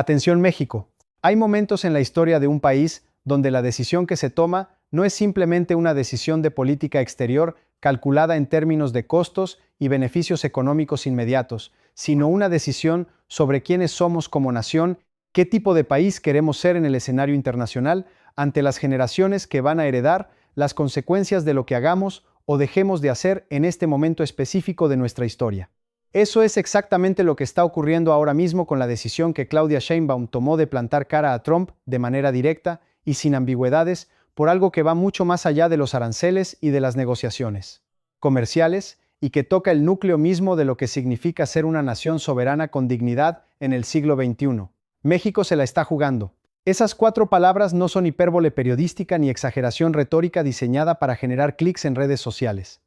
Atención México. Hay momentos en la historia de un país donde la decisión que se toma no es simplemente una decisión de política exterior calculada en términos de costos y beneficios económicos inmediatos, sino una decisión sobre quiénes somos como nación, qué tipo de país queremos ser en el escenario internacional, ante las generaciones que van a heredar las consecuencias de lo que hagamos o dejemos de hacer en este momento específico de nuestra historia. Eso es exactamente lo que está ocurriendo ahora mismo con la decisión que Claudia Sheinbaum tomó de plantar cara a Trump de manera directa y sin ambigüedades por algo que va mucho más allá de los aranceles y de las negociaciones comerciales y que toca el núcleo mismo de lo que significa ser una nación soberana con dignidad en el siglo XXI. México se la está jugando. Esas 4 palabras no son hipérbole periodística ni exageración retórica diseñada para generar clics en redes sociales.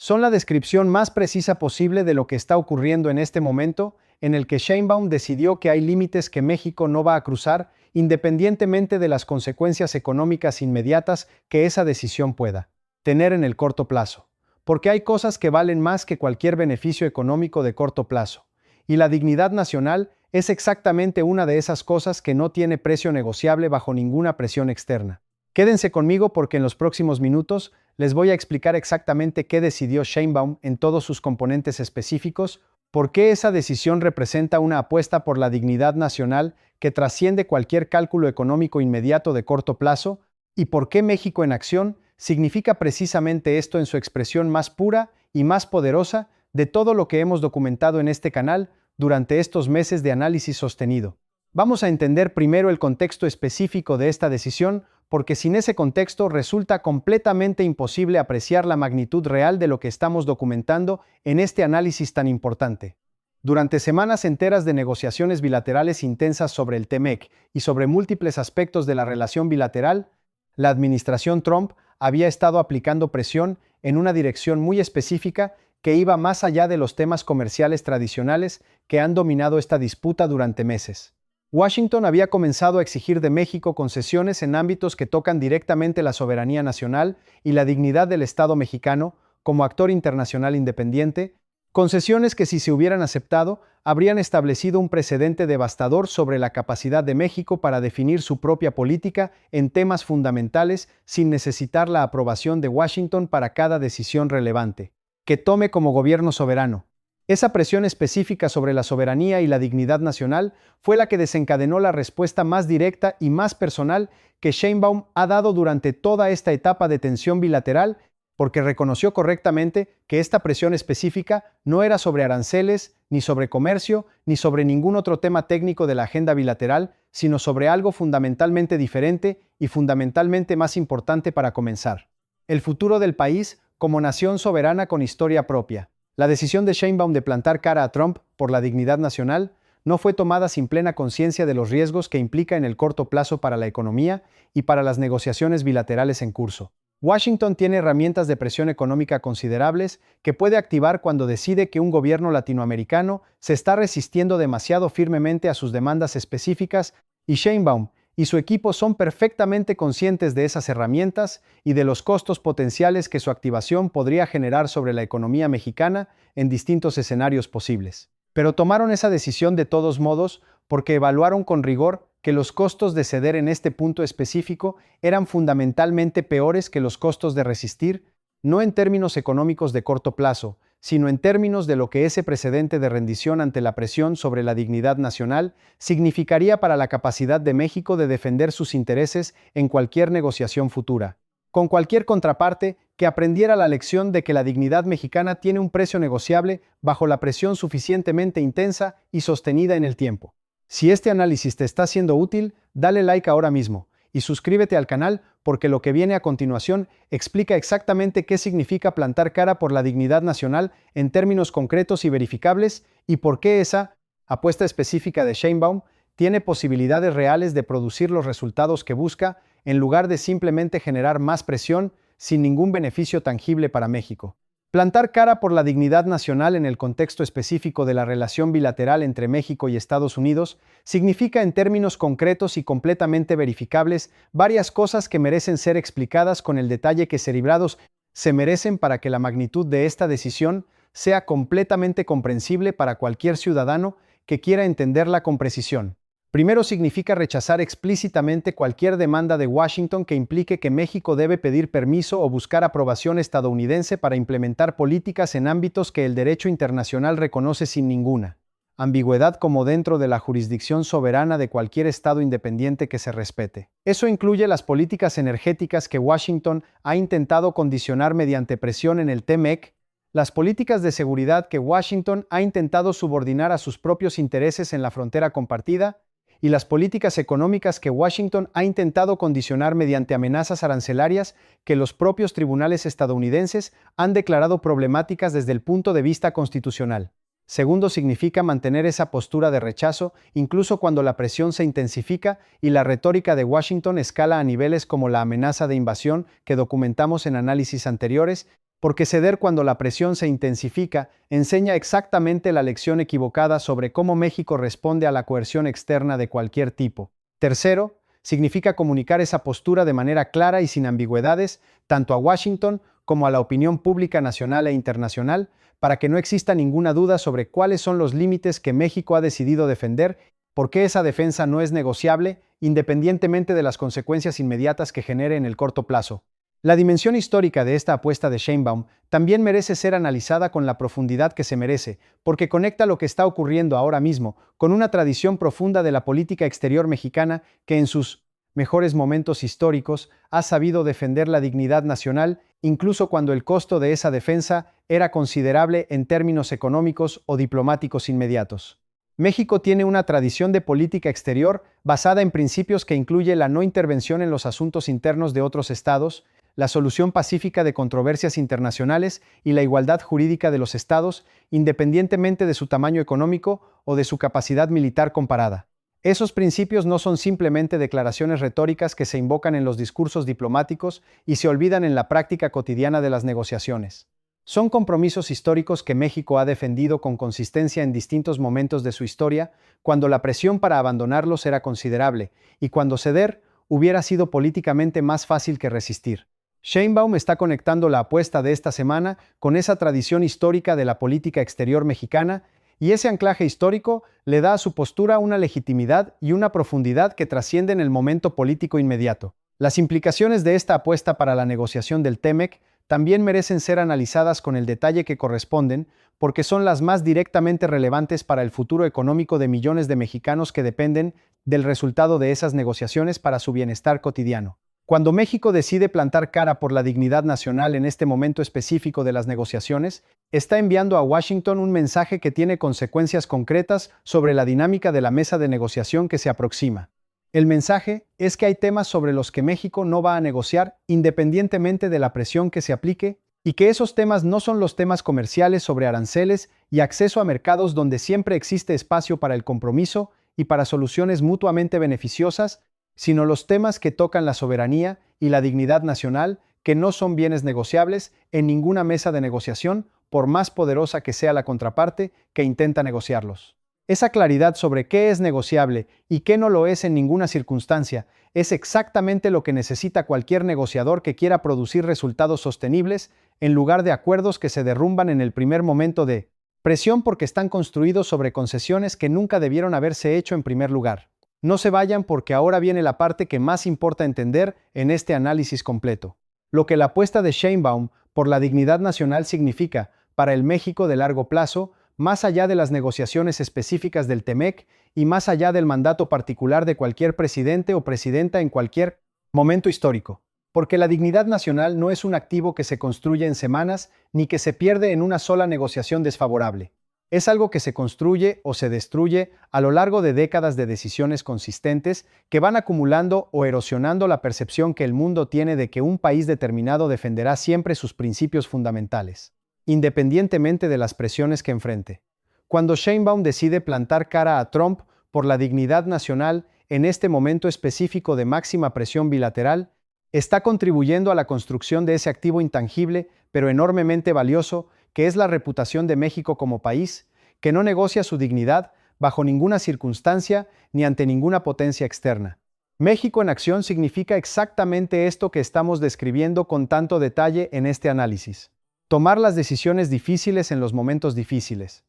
Son la descripción más precisa posible de lo que está ocurriendo en este momento, en el que Sheinbaum decidió que hay límites que México no va a cruzar, independientemente de las consecuencias económicas inmediatas que esa decisión pueda tener en el corto plazo. Porque hay cosas que valen más que cualquier beneficio económico de corto plazo. Y la dignidad nacional es exactamente una de esas cosas que no tiene precio negociable bajo ninguna presión externa. Quédense conmigo porque en los próximos minutos les voy a explicar exactamente qué decidió Sheinbaum en todos sus componentes específicos, por qué esa decisión representa una apuesta por la dignidad nacional que trasciende cualquier cálculo económico inmediato de corto plazo, y por qué México en acción significa precisamente esto en su expresión más pura y más poderosa de todo lo que hemos documentado en este canal durante estos meses de análisis sostenido. Vamos a entender primero el contexto específico de esta decisión, porque sin ese contexto resulta completamente imposible apreciar la magnitud real de lo que estamos documentando en este análisis tan importante. Durante semanas enteras de negociaciones bilaterales intensas sobre el TEMEC y sobre múltiples aspectos de la relación bilateral, la administración Trump había estado aplicando presión en una dirección muy específica que iba más allá de los temas comerciales tradicionales que han dominado esta disputa durante meses. Washington había comenzado a exigir de México concesiones en ámbitos que tocan directamente la soberanía nacional y la dignidad del Estado mexicano como actor internacional independiente, concesiones que si se hubieran aceptado habrían establecido un precedente devastador sobre la capacidad de México para definir su propia política en temas fundamentales sin necesitar la aprobación de Washington para cada decisión relevante que tome como gobierno soberano. Esa presión específica sobre la soberanía y la dignidad nacional fue la que desencadenó la respuesta más directa y más personal que Sheinbaum ha dado durante toda esta etapa de tensión bilateral, porque reconoció correctamente que esta presión específica no era sobre aranceles, ni sobre comercio, ni sobre ningún otro tema técnico de la agenda bilateral, sino sobre algo fundamentalmente diferente y fundamentalmente más importante para comenzar: el futuro del país como nación soberana con historia propia. La decisión de Sheinbaum de plantar cara a Trump por la dignidad nacional no fue tomada sin plena conciencia de los riesgos que implica en el corto plazo para la economía y para las negociaciones bilaterales en curso. Washington tiene herramientas de presión económica considerables que puede activar cuando decide que un gobierno latinoamericano se está resistiendo demasiado firmemente a sus demandas específicas, y Sheinbaum y su equipo son perfectamente conscientes de esas herramientas y de los costos potenciales que su activación podría generar sobre la economía mexicana en distintos escenarios posibles. Pero tomaron esa decisión de todos modos porque evaluaron con rigor que los costos de ceder en este punto específico eran fundamentalmente peores que los costos de resistir, no en términos económicos de corto plazo, sino en términos de lo que ese precedente de rendición ante la presión sobre la dignidad nacional significaría para la capacidad de México de defender sus intereses en cualquier negociación futura, con cualquier contraparte que aprendiera la lección de que la dignidad mexicana tiene un precio negociable bajo la presión suficientemente intensa y sostenida en el tiempo. Si este análisis te está siendo útil, dale like ahora mismo y suscríbete al canal, porque lo que viene a continuación explica exactamente qué significa plantar cara por la dignidad nacional en términos concretos y verificables, y por qué esa apuesta específica de Sheinbaum tiene posibilidades reales de producir los resultados que busca, en lugar de simplemente generar más presión sin ningún beneficio tangible para México. Plantar cara por la dignidad nacional en el contexto específico de la relación bilateral entre México y Estados Unidos significa en términos concretos y completamente verificables varias cosas que merecen ser explicadas con el detalle que Cerebrados se merecen para que la magnitud de esta decisión sea completamente comprensible para cualquier ciudadano que quiera entenderla con precisión. Primero, significa rechazar explícitamente cualquier demanda de Washington que implique que México debe pedir permiso o buscar aprobación estadounidense para implementar políticas en ámbitos que el derecho internacional reconoce sin ninguna ambigüedad como dentro de la jurisdicción soberana de cualquier Estado independiente que se respete. Eso incluye las políticas energéticas que Washington ha intentado condicionar mediante presión en el TMEC, las políticas de seguridad que Washington ha intentado subordinar a sus propios intereses en la frontera compartida, y las políticas económicas que Washington ha intentado condicionar mediante amenazas arancelarias que los propios tribunales estadounidenses han declarado problemáticas desde el punto de vista constitucional. Segundo, significa mantener esa postura de rechazo incluso cuando la presión se intensifica y la retórica de Washington escala a niveles como la amenaza de invasión que documentamos en análisis anteriores, porque ceder cuando la presión se intensifica enseña exactamente la lección equivocada sobre cómo México responde a la coerción externa de cualquier tipo. Tercero, significa comunicar esa postura de manera clara y sin ambigüedades, tanto a Washington como a la opinión pública nacional e internacional, para que no exista ninguna duda sobre cuáles son los límites que México ha decidido defender, por qué esa defensa no es negociable, independientemente de las consecuencias inmediatas que genere en el corto plazo. La dimensión histórica de esta apuesta de Sheinbaum también merece ser analizada con la profundidad que se merece, porque conecta lo que está ocurriendo ahora mismo con una tradición profunda de la política exterior mexicana que en sus mejores momentos históricos ha sabido defender la dignidad nacional, incluso cuando el costo de esa defensa era considerable en términos económicos o diplomáticos inmediatos. México tiene una tradición de política exterior basada en principios que incluye la no intervención en los asuntos internos de otros estados, la solución pacífica de controversias internacionales y la igualdad jurídica de los estados, independientemente de su tamaño económico o de su capacidad militar comparada. Esos principios no son simplemente declaraciones retóricas que se invocan en los discursos diplomáticos y se olvidan en la práctica cotidiana de las negociaciones. Son compromisos históricos que México ha defendido con consistencia en distintos momentos de su historia, cuando la presión para abandonarlos era considerable y cuando ceder hubiera sido políticamente más fácil que resistir. Sheinbaum está conectando la apuesta de esta semana con esa tradición histórica de la política exterior mexicana, y ese anclaje histórico le da a su postura una legitimidad y una profundidad que trascienden el momento político inmediato. Las implicaciones de esta apuesta para la negociación del TMEC también merecen ser analizadas con el detalle que corresponden, porque son las más directamente relevantes para el futuro económico de millones de mexicanos que dependen del resultado de esas negociaciones para su bienestar cotidiano. Cuando México decide plantar cara por la dignidad nacional en este momento específico de las negociaciones, está enviando a Washington un mensaje que tiene consecuencias concretas sobre la dinámica de la mesa de negociación que se aproxima. El mensaje es que hay temas sobre los que México no va a negociar independientemente de la presión que se aplique, y que esos temas no son los temas comerciales sobre aranceles y acceso a mercados donde siempre existe espacio para el compromiso y para soluciones mutuamente beneficiosas, sino los temas que tocan la soberanía y la dignidad nacional, que no son bienes negociables en ninguna mesa de negociación, por más poderosa que sea la contraparte que intenta negociarlos. Esa claridad sobre qué es negociable y qué no lo es en ninguna circunstancia es exactamente lo que necesita cualquier negociador que quiera producir resultados sostenibles, en lugar de acuerdos que se derrumban en el primer momento de presión porque están construidos sobre concesiones que nunca debieron haberse hecho en primer lugar. No se vayan, porque ahora viene la parte que más importa entender en este análisis completo. Lo que la apuesta de Sheinbaum por la dignidad nacional significa para el México de largo plazo, más allá de las negociaciones específicas del TMEC y más allá del mandato particular de cualquier presidente o presidenta en cualquier momento histórico. Porque la dignidad nacional no es un activo que se construye en semanas ni que se pierde en una sola negociación desfavorable. Es algo que se construye o se destruye a lo largo de décadas de decisiones consistentes que van acumulando o erosionando la percepción que el mundo tiene de que un país determinado defenderá siempre sus principios fundamentales, independientemente de las presiones que enfrente. Cuando Sheinbaum decide plantar cara a Trump por la dignidad nacional en este momento específico de máxima presión bilateral, está contribuyendo a la construcción de ese activo intangible, pero enormemente valioso, que es la reputación de México como país, que no negocia su dignidad bajo ninguna circunstancia ni ante ninguna potencia externa. México en acción significa exactamente esto que estamos describiendo con tanto detalle en este análisis. Tomar las decisiones difíciles en los momentos difíciles.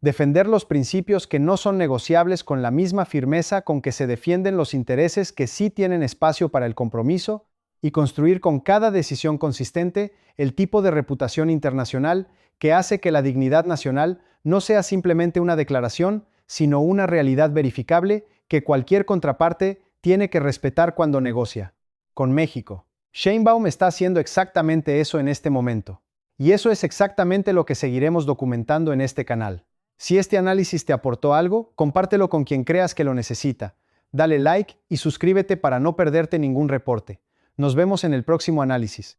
Defender los principios que no son negociables con la misma firmeza con que se defienden los intereses que sí tienen espacio para el compromiso, y construir con cada decisión consistente el tipo de reputación internacional que hace que la dignidad nacional no sea simplemente una declaración, sino una realidad verificable que cualquier contraparte tiene que respetar cuando negocia. Con México, Sheinbaum está haciendo exactamente eso en este momento. Y eso es exactamente lo que seguiremos documentando en este canal. Si este análisis te aportó algo, compártelo con quien creas que lo necesita. Dale like y suscríbete para no perderte ningún reporte. Nos vemos en el próximo análisis.